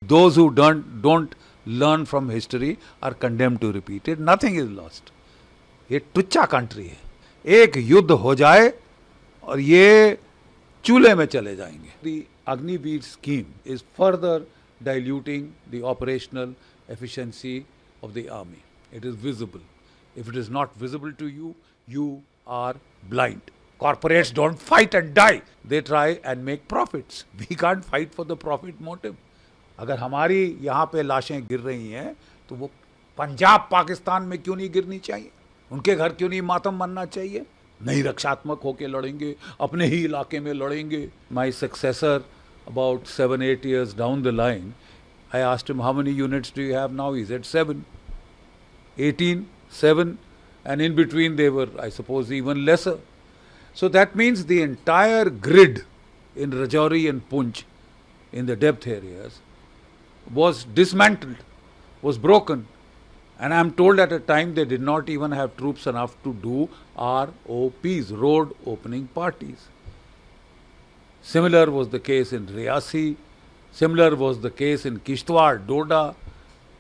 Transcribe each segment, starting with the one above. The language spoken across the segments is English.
those who don't learn from history are condemned to repeat it. Nothing is lost. ये टुच्चा country है. एक युद्ध हो जाए और ये चूल्हे में चले जाएंगे. The Agniveer scheme is further diluting the operational efficiency of the army. It is visible. If it is not visible to you, you are blind. Corporates don't fight and die. They try and make profits. We can't fight for the profit motive. अगर हमारी यहाँ पे लाशें गिर रही हैं तो वो पंजाब पाकिस्तान में क्यों नहीं गिरनी चाहिए? उनके घर क्यों नहीं मातम मनना चाहिए? नहीं रक्षात्मक होके लड़ेंगे, अपने ही इलाके में लड़ेंगे. My successor, about 7-8 years down the line, I asked him, how many units do you have now? He said 7. 18, 7, and in between they were, I suppose, even lesser. So that means the entire grid in Rajouri and Poonch, in the depth areas, was dismantled, was broken. And I am told at a time they did not even have troops enough to do ROPs, road opening parties. Similar was the case in Riyasi, similar was the case in Kishtwar, Doda,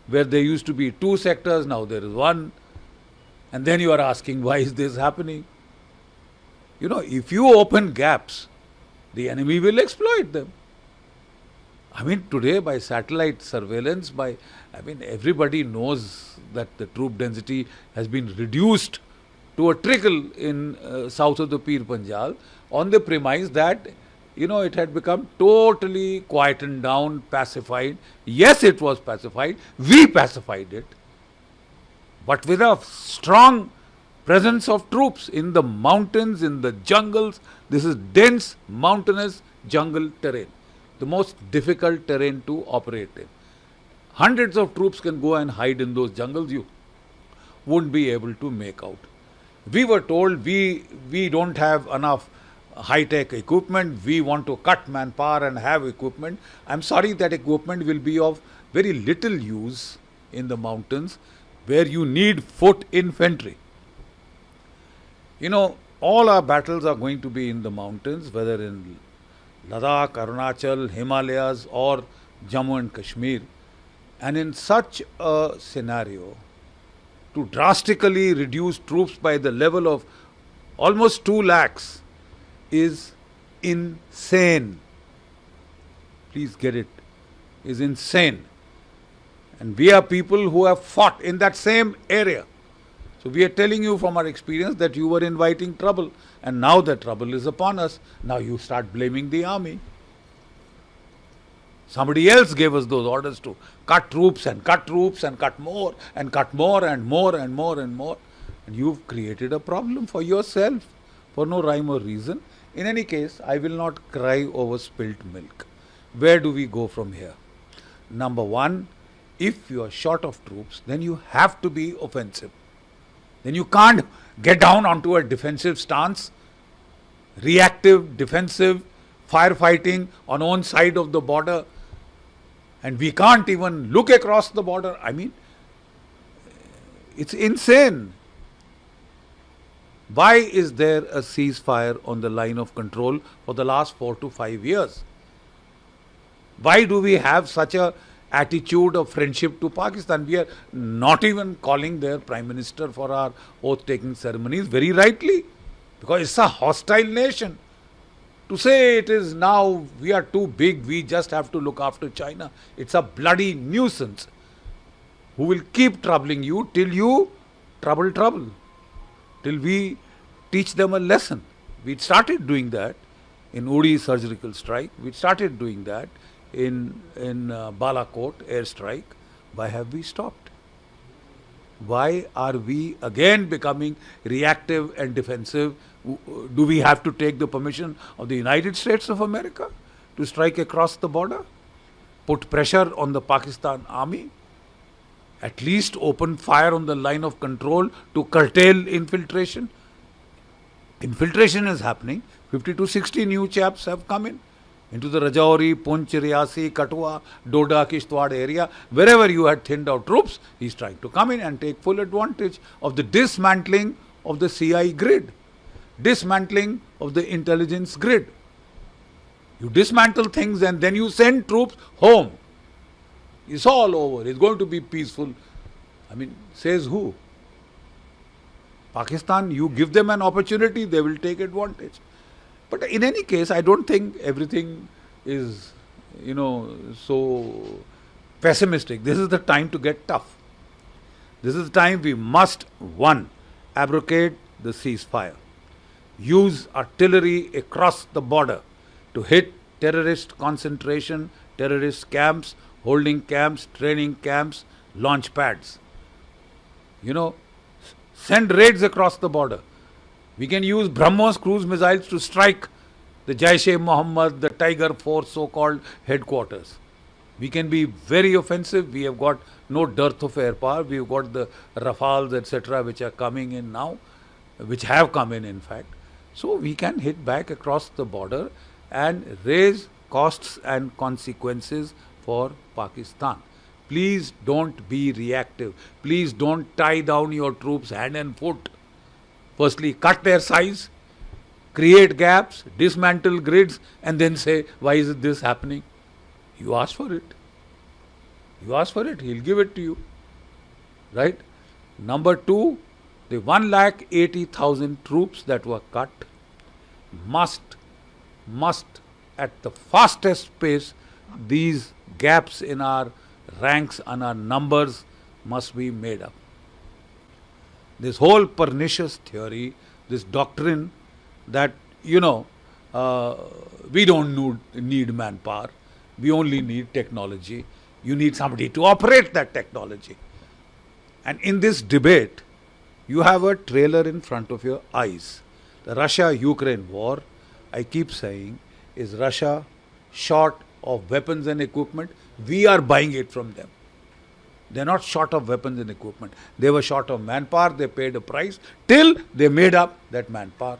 where there used to be 2 sectors, now there is 1. And then you are asking, why is this happening? You know, if you open gaps, the enemy will exploit them. I mean, today by satellite surveillance, everybody knows that the troop density has been reduced to a trickle in south of the Pir Panjal on the premise that, you know, it had become totally quietened down, pacified. Yes, it was pacified. We pacified it. But with a strong presence of troops in the mountains, in the jungles. This is dense, mountainous jungle terrain. The most difficult terrain to operate in. Hundreds of troops can go and hide in those jungles. You won't be able to make out. We were told we don't have enough high-tech equipment. We want to cut manpower and have equipment. I'm sorry, that equipment will be of very little use in the mountains where you need foot infantry. You know, all our battles are going to be in the mountains, whether in Ladakh, Arunachal, Himalayas or Jammu and Kashmir. And in such a scenario, to drastically reduce troops by the level of almost 2 lakhs is insane. Please get it. Is insane. And we are people who have fought in that same area. So we are telling you from our experience that you were inviting trouble, and now the trouble is upon us. Now you start blaming the army. Somebody else gave us those orders to cut troops and cut troops and cut more and cut more and more and more and more. And you've created a problem for yourself for no rhyme or reason. In any case, I will not cry over spilt milk. Where do we go from here? Number one, if you are short of troops, then you have to be offensive. Then you can't get down onto a defensive stance, reactive, defensive, firefighting on one side of the border, and we can't even look across the border. I mean, it's insane. Why is there a ceasefire on the line of control for the last 4 to 5 years? Why do we have such a attitude of friendship to Pakistan? We are not even calling their Prime Minister for our oath-taking ceremonies, very rightly, because it's a hostile nation. To say it is now, we are too big, we just have to look after China, it's a bloody nuisance who will keep troubling you till you trouble, till we teach them a lesson. We started doing that in Uri surgical strike, we started doing that in Balakot airstrike. Why have we stopped? Why are we again becoming reactive and defensive? Do we have to take the permission of the United States of America to strike across the border? Put pressure on the Pakistan army? At least open fire on the line of control to curtail infiltration? Infiltration is happening. 50 to 60 new chaps have come in into the Rajouri, Poonch, Riyasi, Kathua, Doda, Kishtwar area. Wherever you had thinned out troops, he's trying to come in and take full advantage of the dismantling of the CI grid, dismantling of the intelligence grid. You dismantle things and then you send troops home. It's all over. It's going to be peaceful. I mean, says who? Pakistan, you give them an opportunity, they will take advantage. But in any case, I don't think everything is, so pessimistic. This is the time to get tough. This is the time we must, one, abrogate the ceasefire. Use artillery across the border to hit terrorist concentration, terrorist camps, holding camps, training camps, launch pads. Send raids across the border. We can use BrahMos cruise missiles to strike the Jaish-e-Mohammed, the Tiger Force so-called headquarters. We can be very offensive. We have got no dearth of air power. We have got the Rafales, etc., which are coming in now, which have come in fact. So we can hit back across the border and raise costs and consequences for Pakistan. Please don't be reactive. Please don't tie down your troops hand and foot. Firstly, cut their size, create gaps, dismantle grids, and then say, why is this happening? You ask for it. You ask for it, he'll give it to you. Right? Number two, the 180,000 troops that were cut must at the fastest pace, these gaps in our ranks and our numbers must be made up. This whole pernicious theory, this doctrine that, we don't need manpower, we only need technology. You need somebody to operate that technology. And in this debate, you have a trailer in front of your eyes. The Russia-Ukraine war, I keep saying, is Russia short of weapons and equipment? We are buying it from them. They're not short of weapons and equipment. They were short of manpower. They paid a price till they made up that manpower.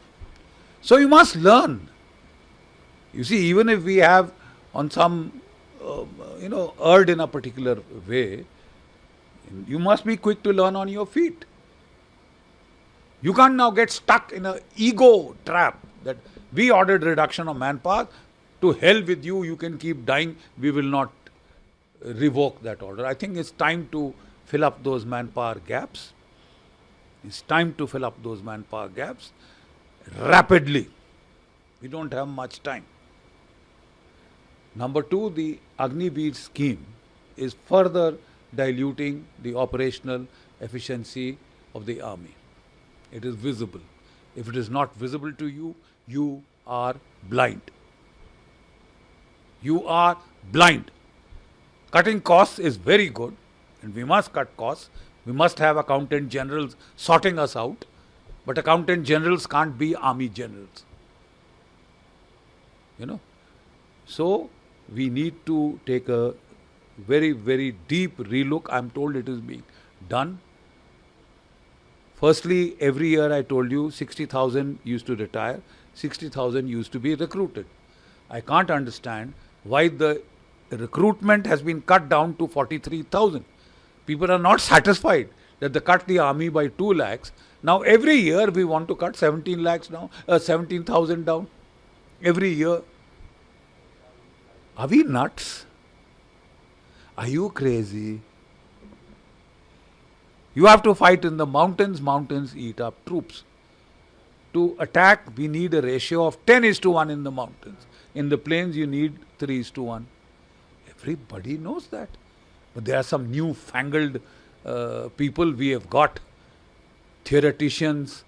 So you must learn. You see, even if we have on some, erred in a particular way, you must be quick to learn on your feet. You can't now get stuck in an ego trap that we ordered reduction of manpower. To hell with you, you can keep dying. We will not revoke that order. I think it's time to fill up those manpower gaps. It's time to fill up those manpower gaps rapidly. We don't have much time. Number two, the Agniveer scheme is further diluting the operational efficiency of the army. It is visible. If it is not visible to you, you are blind. You are blind. Cutting costs is very good, and we must cut costs. We must have accountant generals sorting us out, but accountant generals can't be army generals. So we need to take a very, very deep relook. I'm told it is being done. Firstly, every year I told you 60,000 used to retire, 60,000 used to be recruited. I can't understand why the recruitment has been cut down to 43,000. People are not satisfied that they cut the army by 2 lakhs. Now every year we want to cut 17 lakhs down, 17,000 down. Every year. Are we nuts? Are you crazy? You have to fight in the mountains. Mountains eat up troops. To attack, we need a ratio of 10:1 in the mountains. In the plains, you need 3:1. Everybody knows that. But there are some newfangled people we have got. Theoreticians,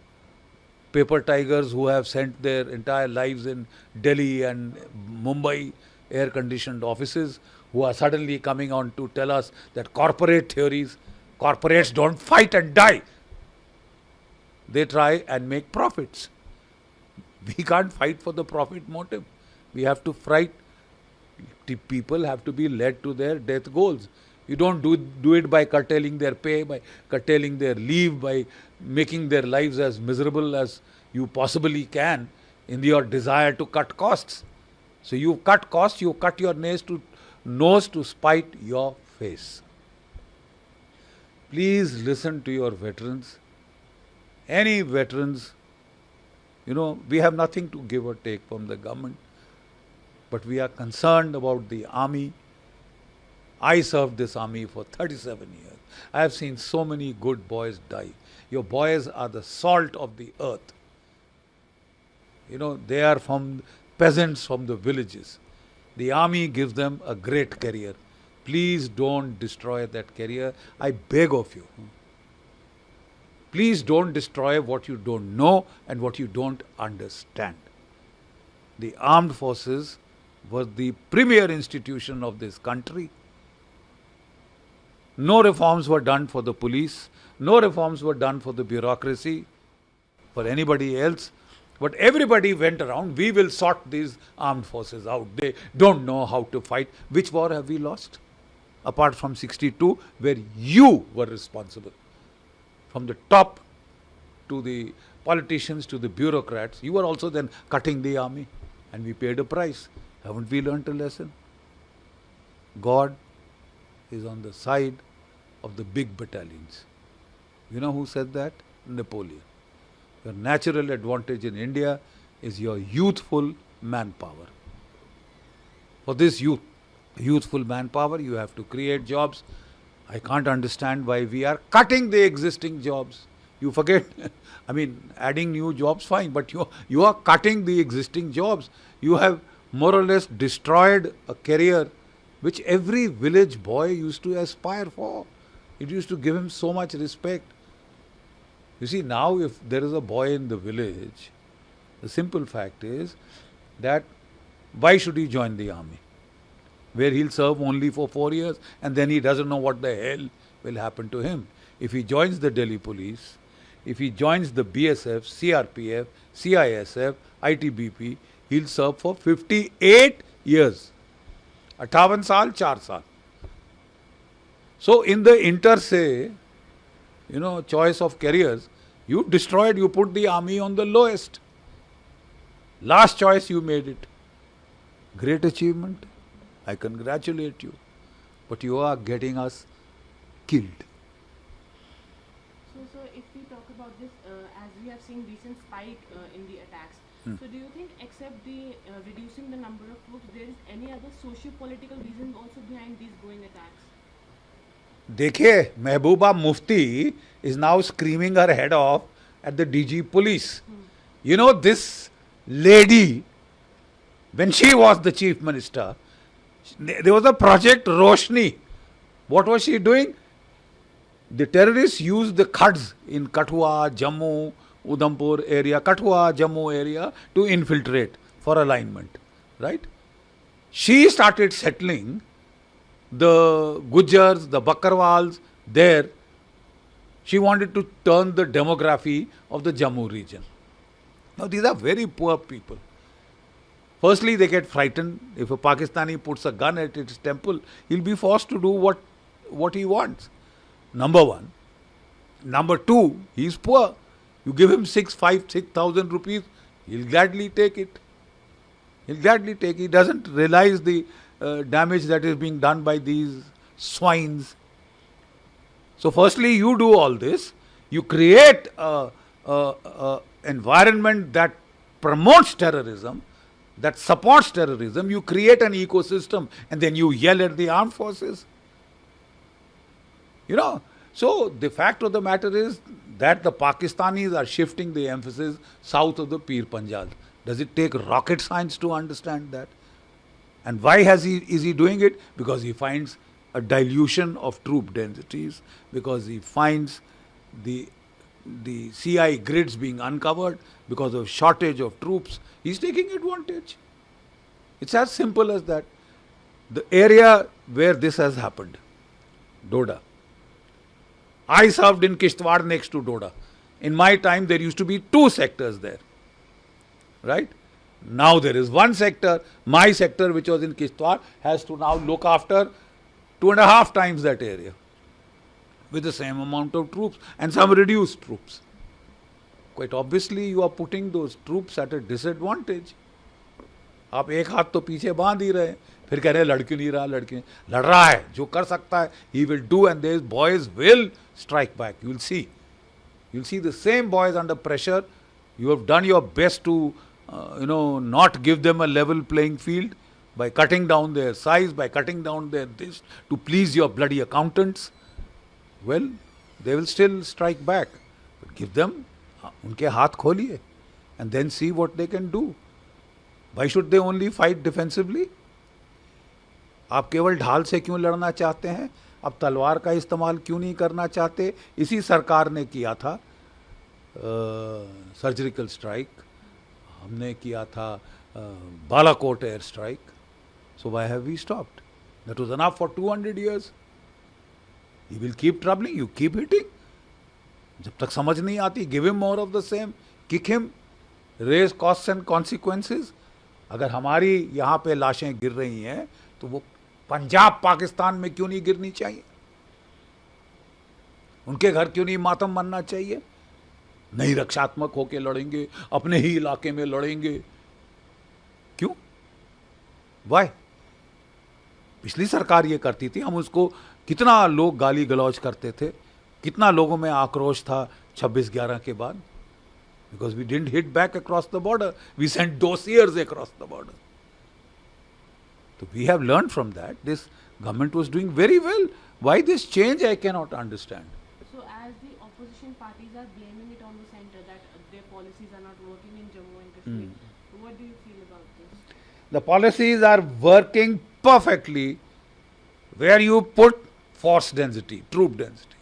paper tigers who have spent their entire lives in Delhi and Mumbai, air-conditioned offices, who are suddenly coming on to tell us that corporates don't fight and die. They try and make profits. We can't fight for the profit motive. We have to fight. People have to be led to their death goals. You don't do it by curtailing their pay, by curtailing their leave, by making their lives as miserable as you possibly can in your desire to cut costs. So you cut costs, you cut your nose to spite your face. Please listen to your veterans. Any veterans, we have nothing to give or take from the government, but we are concerned about the army. I served this army for 37 years. I have seen so many good boys die. Your boys are the salt of the earth. You know, they are from peasants from the villages. The army gives them a great career. Please don't destroy that career. I beg of you. Please don't destroy what you don't know and what you don't understand. The armed forces was the premier institution of this country. No reforms were done for the police. No reforms were done for the bureaucracy, for anybody else. But everybody went around, we will sort these armed forces out. They don't know how to fight. Which war have we lost? Apart from 62, where you were responsible. From the top to the politicians to the bureaucrats, you were also then cutting the army. And we paid a price. Haven't we learnt a lesson? God is on the side of the big battalions. You know who said that? Napoleon. Your natural advantage in India is your youthful manpower. For this youthful manpower, you have to create jobs. I can't understand why we are cutting the existing jobs. You forget, I mean, adding new jobs, fine, but you are cutting the existing jobs. You have more or less destroyed a career which every village boy used to aspire for. It used to give him so much respect. You see, now if there is a boy in the village, the simple fact is that why should he join the army? Where he'll serve only for 4 years and then he doesn't know what the hell will happen to him. If he joins the Delhi police, if he joins the BSF, CRPF, CISF, ITBP, he'll serve for 58 years. 58 saal, 4 saal. So in the inter se, choice of careers, you destroyed, you put the army on the lowest. Last choice you made it. Great achievement. I congratulate you. But you are getting us killed. So if we talk about this, as we have seen recent spike in the attacks, so do you think except the reducing the number of troops, there is any other socio-political reason also behind these growing attacks? देखिए, Mehbooba Mufti is now screaming her head off at the DG police. You know, this lady, when she was the chief minister, there was a project Roshni. What was she doing? The terrorists used the Khads in Kathua, Jammu, Udhampur area, Kathua, Jammu area to infiltrate for alignment. Right? She started settling the Gujars, the Bakarwals there. She wanted to turn the demography of the Jammu region. Now these are very poor people. Firstly, they get frightened. If a Pakistani puts a gun at its temple, he'll be forced to do what he wants. Number one. Number two, he's poor. You give him 6,000 rupees, he'll gladly take it. He'll gladly take it. He doesn't realize the damage that is being done by these swines. So firstly, you do all this. You create an environment that promotes terrorism, that supports terrorism. You create an ecosystem and then you yell at the armed forces. So the fact of the matter is that the Pakistanis are shifting the emphasis south of the Pir Panjal. Does it take rocket science to understand that? And why is he doing it? Because he finds a dilution of troop densities, because he finds the CI grids being uncovered because of shortage of troops. He's taking advantage. It's as simple as that. The area where this has happened, Doda. I served in Kishtwar next to Doda. In my time, there used to be 2 sectors there. Right? Now there is 1 sector. My sector, which was in Kishtwar, has to now look after 2.5 times that area with the same amount of troops and some reduced troops. Quite obviously, you are putting those troops at a disadvantage. आप एक हाथ तो पीछे बांध ही रहे, फिर कह रहे लड़ क्यों नहीं रहा, लड़ रहा है, जो कर सकता है, he will do, and these boys will strike back. You will see. You'll see the same boys under pressure. You have done your best to, not give them a level playing field, by cutting down their size, by cutting down their this, to please your bloody accountants, well, they will still strike back. But give them, उनके हाथ खोलिए, and then see what they can do. Why should they only fight defensively? आप केवल ढाल से क्यों लड़ना चाहते हैं? आप तलवार का इस्तेमाल क्यों नहीं करना चाहते? इसी सरकार ने किया था सर्जिकल स्ट्राइक, हमने किया था Balakot air strike. So why have we stopped? That was enough for 200 years. He will keep troubling you, keep hitting. जब तक समझ नहीं आती, give him more of the same, kick him, raise costs and consequences. अगर हमारी यहाँ पे लाशें गिर रही हैं तो वो पंजाब पाकिस्तान में क्यों नहीं गिरनी चाहिए? उनके घर क्यों नहीं मातम मनना चाहिए? नहीं रक्षात्मक होके लड़ेंगे, अपने ही इलाके में लड़ेंगे, क्यों? वाई? पिछली सरकार ये करती थी, हम उसको कितना लोग गाली गलौज करते थे, कितना लोगों में आक्रोश था 26/11 के बाद, because we didn't hit back across the border, we sent dossiers across the border. So we have learned from that. This government was doing very well. Why this change, I cannot understand. So as the opposition parties are blaming it on the center that their policies are not working in Jammu and Kashmir, what do you feel about this? The policies are working perfectly where you put force density, troop density.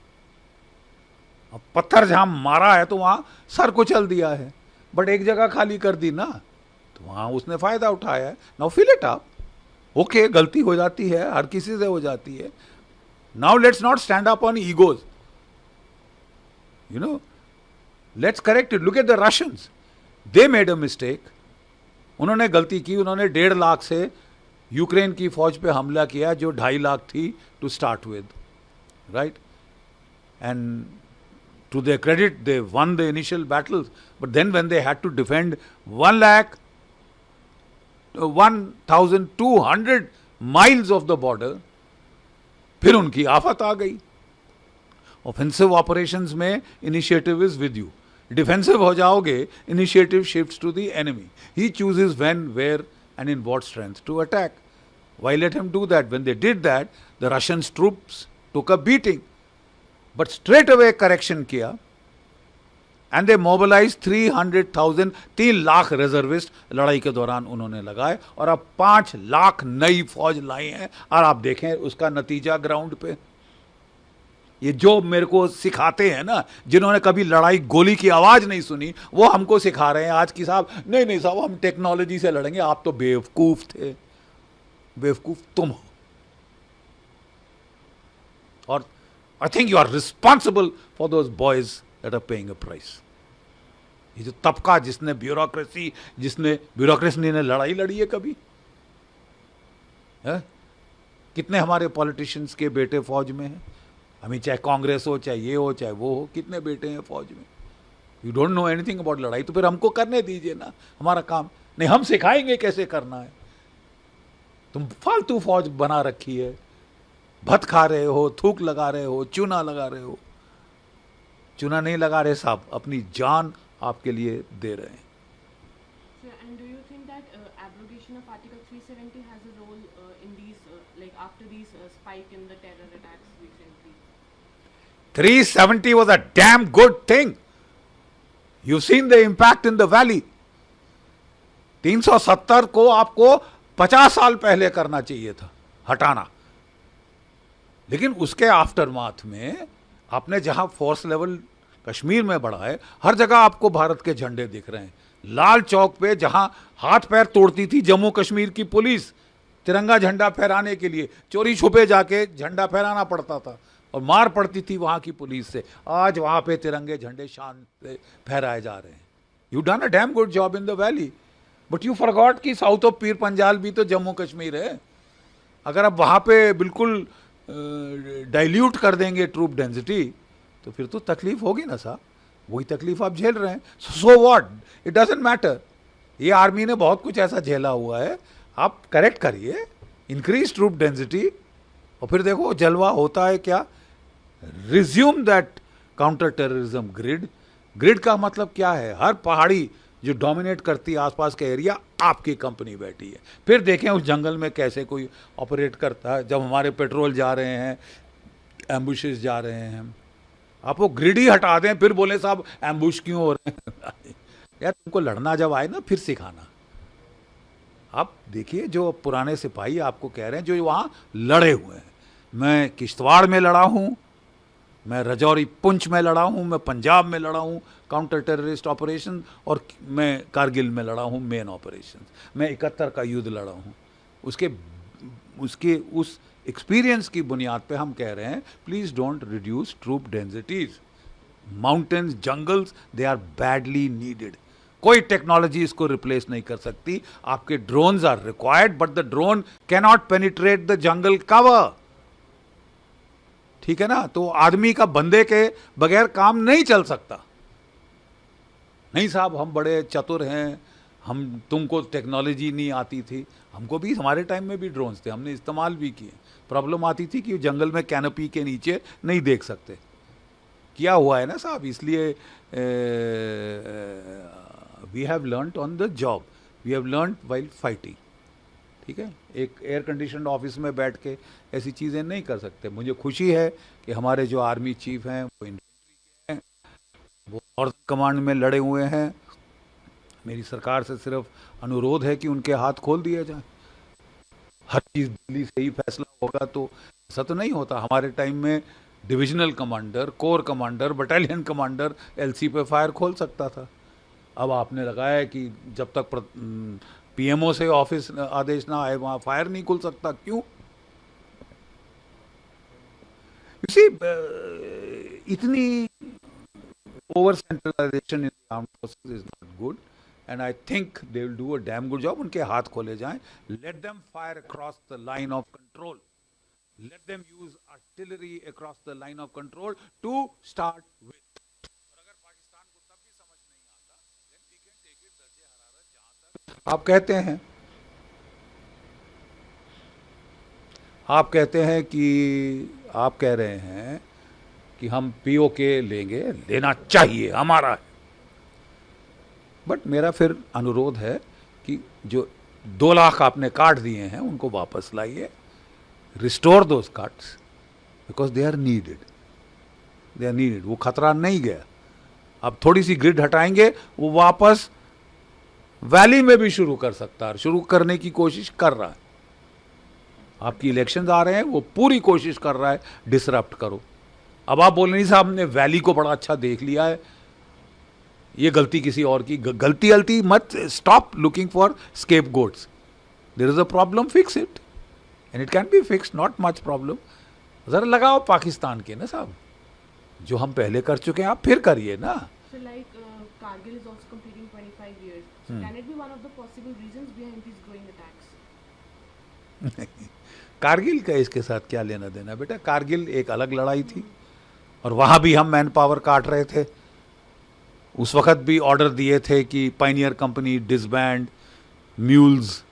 अब पत्थर जहां मारा है तो वहां sir कुचल दिया है, बट एक जगह खाली कर दी ना, तो वहां उसने फायदा उठाया है. Now fill it up. Okay, गलती हो जाती है, हर किसी से हो जाती है. Now let's not stand up on egos, you know, let's correct it. Look at the Russians, they made a mistake. उन्होंने गलती की, उन्होंने 1.5 लाख से यूक्रेन की फौज पे हमला किया जो 2.5 लाख थी to start with, right? And to their credit, they won the initial battles, but then when they had to defend 1,200 miles of the border, फिर उनकी आफत आ गई. ऑफेंसिव ऑपरेशंस में initiative is with you, defensive हो जाओगे, initiative shifts to the enemy. He chooses when, where and in what strength to attack. Why let him do that? When they did that, the Russian troops took a beating. But straight away correction किया, and they mobilized 300,000, 3 lakh reservist लड़ाई के दौरान उन्होंने लगाए, और अब 5 लाख नई फौज लाई हैं. और आप देखें उसका नतीजा ग्राउंड पे. ये जो मेरे को सिखाते हैं ना, जिन्होंने कभी लड़ाई गोली की आवाज नहीं सुनी, वो हमको सिखा रहे हैं आज की साहब, नहीं साहब हम टेक्नोलॉजी से लड़ेंगे. आप तो बेवकूफ थे, बेवकूफ तुम हो. और I think you are responsible for those boys that are paying a price. ये जो तबका जिसने ब्यूरोक्रेसी ने लड़ाई लड़ी है कभी है? कितने हमारे पॉलिटिशियंस के बेटे फौज में हैं? हमें चाहे कांग्रेस हो, चाहे ये हो, चाहे वो हो, कितने बेटे हैं फौज में? You don't know anything about लड़ाई, तो फिर हमको करने दीजिए ना हमारा काम. नहीं, हम सिखाएंगे कैसे करना है. तुम फालतू फौज बना रखी है, भत खा रहे हो, थूक लगा रहे हो, चूना लगा रहे हो. चूना नहीं लगा रहे साहब, अपनी जान आपके लिए दे रहे हैं. So, and do you think that abrogation of Article 370 has a role in these, like after these spike in the terror attacks recently? 370 was a damn good thing. You've seen the impact in the valley. 370 को आपको 50 साल पहले करना चाहिए था, हटाना. लेकिन उसके आफ्टरमाथ में आपने जहां फोर्स लेवल कश्मीर में बढ़ा है, हर जगह आपको भारत के झंडे दिख रहे हैं. लाल चौक पे जहां हाथ पैर तोड़ती थी जम्मू कश्मीर की पुलिस तिरंगा झंडा फहराने के लिए, चोरी छुपे जाके झंडा फहराना पड़ता था और मार पड़ती थी वहां की पुलिस से, आज वहां पे तिरंगे झंडे शान से फहराए जा रहे हैं. You done a damn good job in the valley, but you forgot कि साउथ ऑफ पीर पंजाल भी तो जम्मू कश्मीर है. अगर आप वहां पे बिल्कुल डाइल्यूट कर देंगे ट्रूप डेंसिटी, तो फिर तो तकलीफ होगी ना साहब. वही तकलीफ आप झेल रहे हैं. So what, it doesn't matter. ये आर्मी ने बहुत कुछ ऐसा झेला हुआ है, आप करेक्ट करिए, इंक्रीज ट्रूप डेंसिटी, और फिर देखो जलवा होता है क्या. Resume that counter terrorism grid. Grid का मतलब क्या है? हर पहाड़ी जो डोमिनेट करती है आसपास का एरिया, आपकी कंपनी बैठी है। फिर देखें उस जंगल में कैसे कोई ऑपरेट करता है। जब हमारे पेट्रोल जा रहे हैं, एम्बुशेस जा रहे हैं, आप वो ग्रिड ही हटा दें, फिर बोले साहब एम्बुश क्यों हो रहे हैं। यार तुमको लड़ना जब आए ना, फिर सिखाना। आप देखिए जो पुराने सिपाही आपको कह रहे हैं जो वहाँ लड़े हुए हैं, मैं किश्तवाड़ में लड़ा हूँ, मैं रजौरी पुंछ में लड़ा हूँ, मैं पंजाब में लड़ा हूँ काउंटर टेररिस्ट ऑपरेशन, और मैं कारगिल में लड़ा हूँ मेन ऑपरेशन, मैं 71 का युद्ध लड़ा हूँ। उसके उस एक्सपीरियंस की बुनियाद पे हम कह रहे हैं please don't reduce troop densities. Mountains, jungles, they are badly needed. कोई टेक्नोलॉजी इसको रिप्लेस नहीं कर सकती। आपके drones are required but the drone can not penetrate the jungle cover. ठीक है ना? तो आदमी का बंदे के बगैर काम नहीं चल सकता। नहीं साहब हम बड़े चतुर हैं, हम तुमको टेक्नोलॉजी नहीं आती थी। हमको भी, हमारे टाइम में भी ड्रोन्स थे, हमने इस्तेमाल भी किए। प्रॉब्लम आती थी कि जंगल में कैनोपी के नीचे नहीं देख सकते। किया हुआ है ना साहब, इसलिए we have learned on the job, we have learned while fighting. ठीक है, एक एयर कंडीशन ऑफिस में बैठ के ऐसी चीज़ें नहीं कर सकते। मुझे खुशी है कि हमारे जो आर्मी चीफ हैं वो इन्फेंट्री के हैं, वो नॉर्थ कमांड में लड़े हुए हैं। मेरी सरकार से सिर्फ अनुरोध है कि उनके हाथ खोल दिया जाए। हर चीज़ दिल्ली से ही फैसला होगा तो ऐसा तो नहीं होता। हमारे टाइम में divisional commander, core commander, battalion commander LC पे फायर खोल सकता था। अब आपने लगाया कि जब तक पीएमओ से ऑफिस आदेश ना आए वहाँ फायर नहीं खुल सकता। क्यों? You see, इतनी over centralization in armed forces is not good and I think they will do a damn good job. उनके हाथ खोले जाएं, let them fire across the line of control, let them use artillery across the line of control to start with. और अगर पाकिस्तान को तब भी समझ नहीं आता, then we can take it दर्जे हरारत जहां तक आप कहते हैं। आप कहते हैं कि आप कह रहे हैं कि हम पीओके लेंगे, लेना चाहिए, हमारा है। बट मेरा फिर अनुरोध है कि जो 2 लाख आपने काट दिए हैं उनको वापस लाइए, restore those cards because they are needed, they are needed. वो खतरा नहीं गया। अब थोड़ी सी ग्रिड हटाएंगे, वो वापस वैली में भी शुरू कर सकता है, शुरू करने की कोशिश कर रहा है। आपकी इलेक्शंस आ रहे हैं, वो पूरी कोशिश कर रहा है डिसरप्ट करो। अब आप बोल नहीं साहब हमने वैली को बड़ा अच्छा देख लिया है, ये गलती किसी और की। गलती मत, stop looking for scapegoats. There is a problem, fix it and it can be fix, not much problem. जरा लगाओ पाकिस्तान के ना साहब, जो हम पहले कर चुके हैं आप फिर करिए ना। So like Kargil is also completing 25 years. So can it be one of the possible reasons behind these growing attacks? Kargil का इसके साथ क्या लेना देना बेटा? कारगिल एक अलग लड़ाई थी और वहाँ भी हम मैन पावर काट रहे थे। उस वक्त भी ऑर्डर दिए थे कि Pioneer company disband, mules,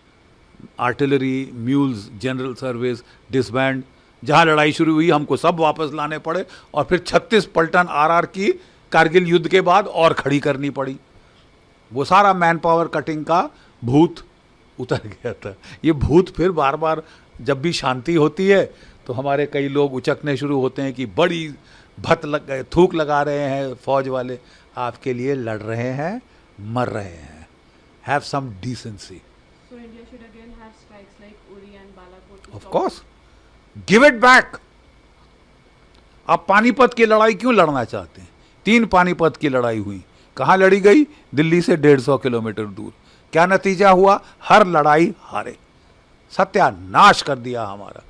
artillery, mules, general service disband. जहाँ लड़ाई शुरू हुई हमको सब वापस लाने पड़े और फिर 36 पलटन आरआर की कारगिल युद्ध के बाद और खड़ी करनी पड़ी। वो सारा मैन पावर कटिंग का भूत उतर गया था। ये भूत फिर बार बार जब भी शांति होती है तो हमारे कई लोग उचकने शुरू होते हैं कि बड़ी भत लग गए, थूक लगा रहे हैं फौज वाले। आपके लिए लड़ रहे हैं, मर रहे हैं। Have some decency. So India should again have strikes like Uri and Balakot to of stop course, give it back. आप पानीपत की लड़ाई क्यों लड़ना चाहते हैं? 3 पानीपत की लड़ाई हुई, कहाँ लड़ी गई? दिल्ली से 150 किलोमीटर दूर। क्या नतीजा हुआ? हर लड़ाई हारे, सत्यानाश कर दिया हमारा।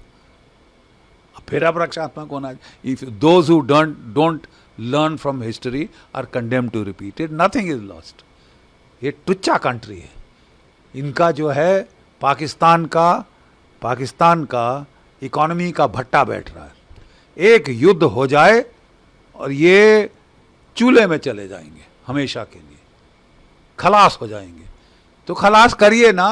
फिर अब रक्षात्मक होना। If those who don't learn from history are condemned to repeat it, nothing is lost. ये टुच्चा कंट्री है। इनका जो है पाकिस्तान का इकोनॉमी का भट्टा बैठ रहा है। एक युद्ध हो जाए और ये चूल्हे में चले जाएंगे हमेशा के लिए, खलास हो जाएंगे। तो खलास करिए ना।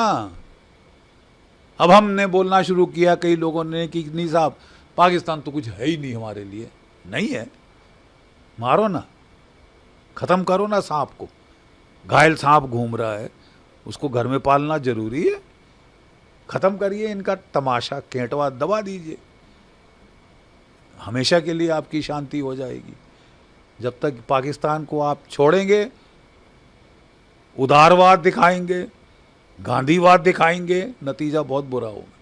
अब हमने बोलना शुरू किया कई लोगों ने कि नहीं साहब पाकिस्तान तो कुछ है ही नहीं हमारे लिए। नहीं है, मारो ना, खत्म करो ना सांप को। घायल सांप घूम रहा है, उसको घर में पालना जरूरी है? खत्म करिए इनका तमाशा, केंटवा दबा दीजिए, हमेशा के लिए आपकी शांति हो जाएगी। जब तक पाकिस्तान को आप छोड़ेंगे, उदारवाद दिखाएंगे, गांधीवाद दिखाएंगे, नतीजा बहुत बुरा होगा।